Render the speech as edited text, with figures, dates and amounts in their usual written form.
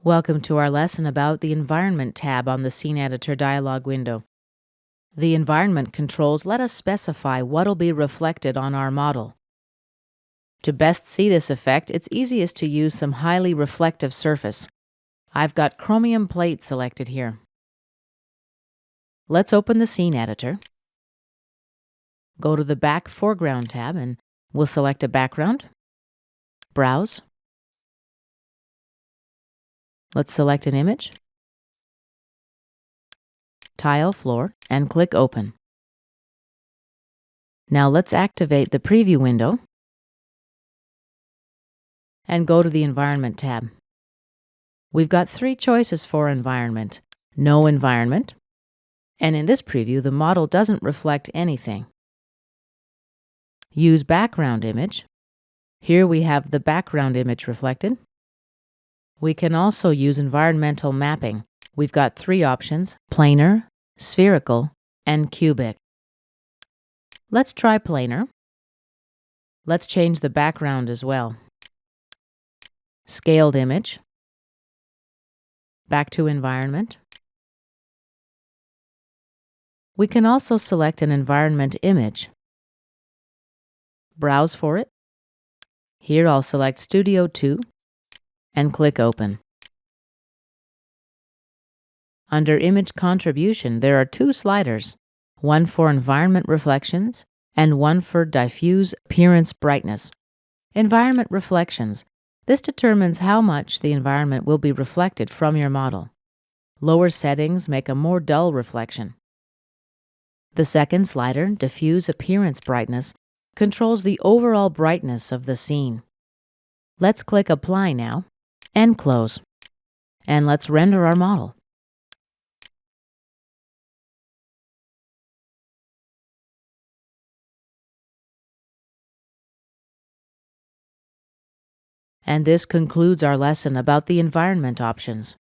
Welcome to our lesson about the Environment tab on the Scene Editor dialog window. The Environment controls let us specify what'll be reflected on our model. To best see this effect, it's easiest to use some highly reflective surface. I've got chromium plate selected here. Let's open the Scene Editor. Go to the Back Foreground tab and we'll select a background. Browse. Let's select an image, tile floor, and click Open. Now let's activate the Preview window and go to the Environment tab. We've got three choices for environment: no environment, and in this preview the model doesn't reflect anything. Use background image. Here we have the background image reflected. We can also use environmental mapping. We've got three options: planar, spherical, and cubic. Let's try planar. Let's change the background as well. Scaled image. Back to environment. We can also select an environment image. Browse for it. Here I'll select Studio 2 and click Open. Under Image Contribution, there are two sliders, one for environment reflections and one for diffuse appearance brightness. Environment reflections. This determines how much the environment will be reflected from your model. Lower settings make a more dull reflection. The second slider, diffuse appearance brightness, controls the overall brightness of the scene. Let's click Apply now and close. And let's render our model. And this concludes our lesson about the environment options.